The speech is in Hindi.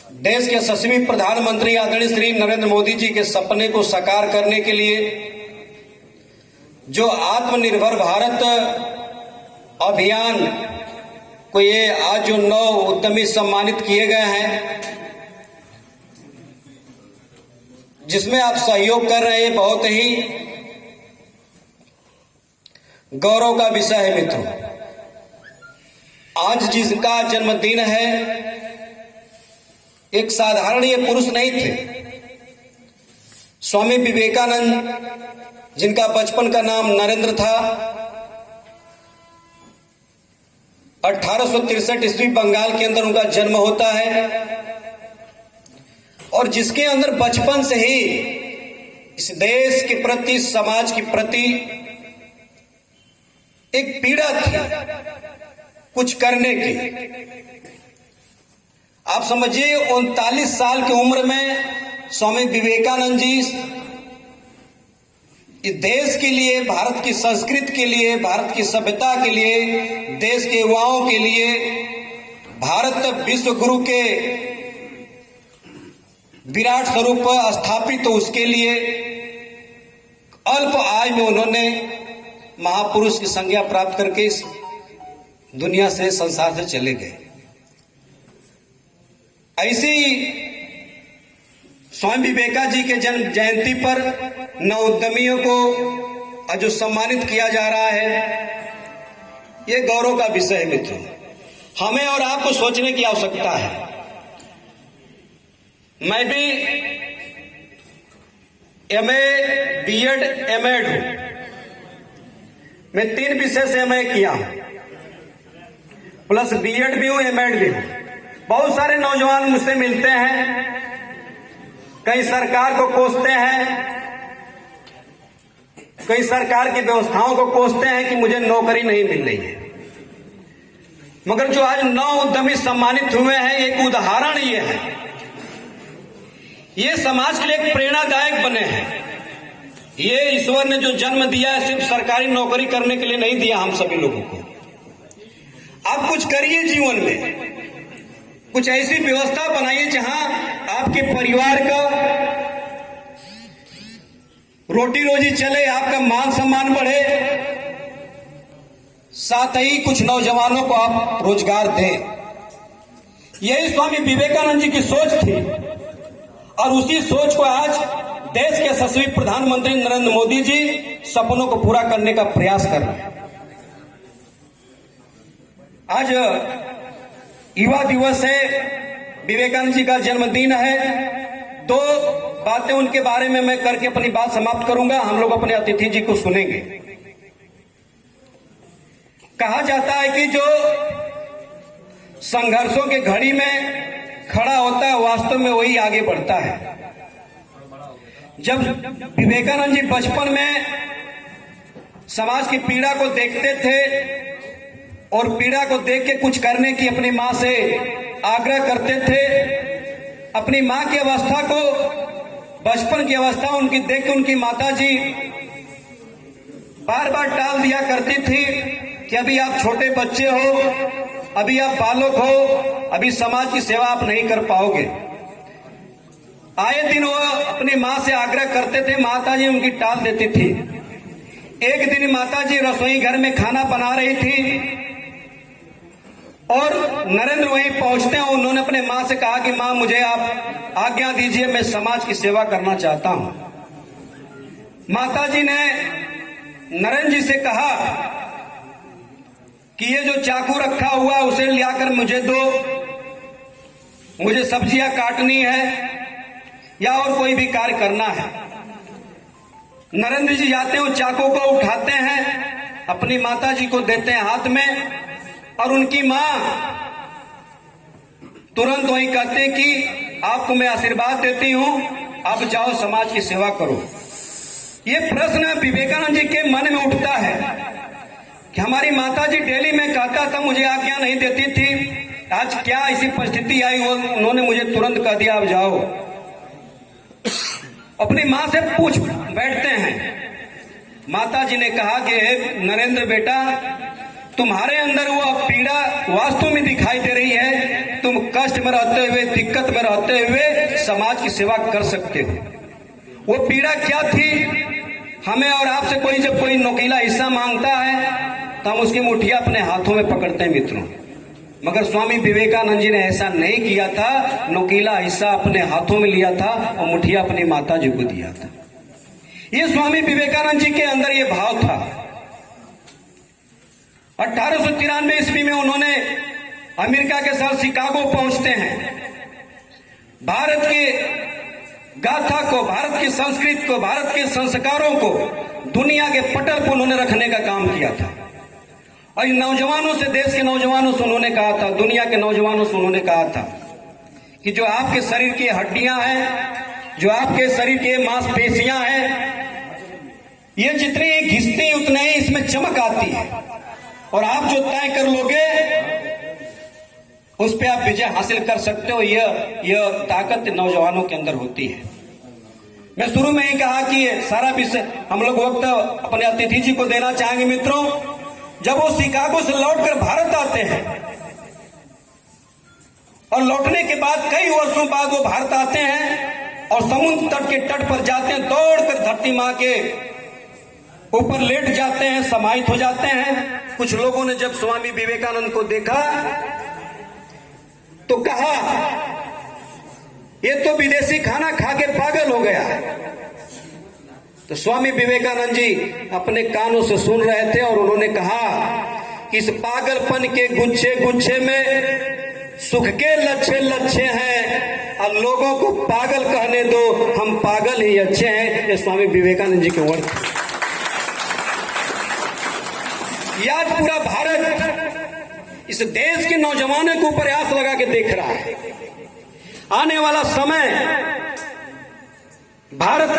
देश के यशस्वी प्रधानमंत्री आदरणीय श्री नरेंद्र मोदी जी के सपने को साकार करने के लिए जो आत्मनिर्भर भारत अभियान को ये आज जो 9 उद्यमी सम्मानित किए गए हैं, जिसमें आप सहयोग कर रहे हैं, बहुत ही गौरव का विषय है। मित्रों, आज जिसका जन्मदिन है, एक साधारण ये पुरुष नहीं थे। स्वामी विवेकानंद, जिनका बचपन का नाम नरेंद्र था, 1863 ईस्वी बंगाल के अंदर उनका जन्म होता है और जिसके अंदर बचपन से ही इस देश के प्रति, समाज के प्रति एक पीड़ा थी कुछ करने की। आप समझिए 39 साल की उम्र में स्वामी विवेकानंद जी इस देश के लिए, भारत की संस्कृति के लिए, भारत की सभ्यता के लिए, देश के युवाओं के लिए, भारत विश्व गुरु के विराट स्वरूप स्थापित हो, उसके लिए अल्प आयु में उन्होंने महापुरुष की संज्ञा प्राप्त करके इस दुनिया से, संसार से चले गए। ऐसी स्वामी विवेकानंद जी के जन्म जयंती पर 9 उद्यमियों को जो सम्मानित किया जा रहा है, ये गौरव का विषय है। मित्रों, हमें और आपको सोचने की आवश्यकता है। मैं भी एमए, बीएड, एमएड हूं। मैं 3 विषय से एमए किया हूं, प्लस बीएड भी हूं, एमएड भी हूं। बहुत सारे नौजवान मुझसे मिलते हैं, कई सरकार को कोसते हैं, कई सरकार की व्यवस्थाओं को कोसते हैं कि मुझे नौकरी नहीं मिल रही है। मगर जो आज 9 उद्यमी सम्मानित हुए हैं, एक उदाहरण ये है। ये समाज के लिए एक प्रेरणादायक बने हैं। ये ईश्वर ने जो जन्म दिया है, सिर्फ सरकारी नौकरी करने के लिए नहीं दिया हम सभी लोगों को। आप कुछ करिए जीवन में, कुछ ऐसी व्यवस्था बनाइए जहां आपके परिवार का रोटी रोजी चले, आपका मान सम्मान बढ़े, साथ ही कुछ नौजवानों को आप रोजगार दें। यही स्वामी विवेकानंद जी की सोच थी और उसी सोच को आज देश के यशस्वी प्रधानमंत्री नरेंद्र मोदी जी सपनों को पूरा करने का प्रयास कर रहे हैं। आज युवा दिवस है, विवेकानंद जी का जन्मदिन है। 2 बातें उनके बारे में मैं करके अपनी बात समाप्त करूंगा। हम लोग अपने अतिथि जी को सुनेंगे। कहा जाता है कि जो संघर्षों के घड़ी में खड़ा होता है, वास्तव में वही आगे बढ़ता है। जब विवेकानंद जी बचपन में समाज की पीड़ा को देखते थे और पीड़ा को देख के कुछ करने की अपनी मां से आग्रह करते थे, अपनी मां की अवस्था को, बचपन की अवस्था उनकी देख के उनकी माता जी बार बार टाल दिया करती थी कि अभी आप छोटे बच्चे हो, अभी आप बालक हो, अभी समाज की सेवा आप नहीं कर पाओगे। आए दिन वो अपनी मां से आग्रह करते थे, माता जी उनकी टाल देती थी। एक दिन माता जी रसोई घर में खाना बना रही थी और नरेंद्र वहीं पहुंचते हैं। उन्होंने अपने मां से कहा कि मां, मुझे आप आज्ञा दीजिए, मैं समाज की सेवा करना चाहता हूं। माता जी ने नरेंद्र जी से कहा कि ये जो चाकू रखा हुआ उसे लाकर मुझे दो, मुझे सब्जियां काटनी है या और कोई भी कार्य करना है। नरेंद्र जी जाते हैं, चाकू को उठाते हैं, अपनी माता जी को देते हैं हाथ में और उनकी मां तुरंत वही कहते हैं कि आपको मैं आशीर्वाद देती हूं, आप जाओ समाज की सेवा करो। ये प्रश्न विवेकानंद जी के मन में उठता है कि हमारी माता जी डेली में कहता था, मुझे आज्ञा नहीं देती थी, आज क्या ऐसी परिस्थिति आई, उन्होंने मुझे तुरंत कह दिया आप जाओ। अपनी मां से पूछ बैठते हैं। माता जी ने कहा कि नरेंद्र बेटा, तुम्हारे अंदर वो पीड़ा वास्तव में दिखाई दे रही है तुम कष्ट में रहते हुए, दिक्कत में रहते हुए समाज की सेवा कर सकते हो। वो पीड़ा क्या थी? हमें और आपसे कोई जब कोई नोकीला हिस्सा मांगता है तो हम उसकी मुठिया अपने हाथों में पकड़ते हैं मित्रों, मगर स्वामी विवेकानंद जी ने ऐसा नहीं किया था। नोकीला हिस्सा अपने हाथों में लिया था और मुठिया अपनी माता जी को दिया था। ये स्वामी विवेकानंद जी के अंदर ये भाव था। 1893 ईस्वी में उन्होंने अमेरिका के शहर शिकागो पहुंचते हैं। भारत के गाथा को, भारत की संस्कृति को, भारत के संस्कारों को दुनिया के पटल पर उन्होंने रखने का काम किया था। और इन नौजवानों से, देश के नौजवानों से उन्होंने कहा था, दुनिया के नौजवानों से उन्होंने कहा था कि जो आपके शरीर की हड्डियां हैं, जो आपके शरीर के मांसपेशियां हैं, ये जितनी घिसती उतने ही इसमें चमक आती है, और आप जो तय कर लोगे उस पे आप विजय हासिल कर सकते हो। यह ताकत नौजवानों के अंदर होती है। मैं शुरू में ही कहा कि सारा विषय हम लोग वक्त अपने अतिथि जी को देना चाहेंगे मित्रों। जब वो शिकागो से लौटकर भारत आते हैं और लौटने के बाद कई वर्षों बाद वो भारत आते हैं और समुद्र तट के तट पर जाते हैं, दौड़कर धरती मां के ऊपर लेट जाते हैं, समाहित हो जाते हैं। कुछ लोगों ने जब स्वामी विवेकानंद को देखा तो कहा, ये तो विदेशी खाना खा के पागल हो गया। तो स्वामी विवेकानंद जी अपने कानों से सुन रहे थे और उन्होंने कहा कि इस पागलपन के गुच्छे गुच्छे में सुख के लच्छे लच्छे हैं, और लोगों को पागल कहने दो, हम पागल ही अच्छे हैं। ये स्वामी विवेकानंद जी के वर्ड। आज पूरा भारत इस देश के नौजवानों को प्रयास लगा के देख रहा है। आने वाला समय भारत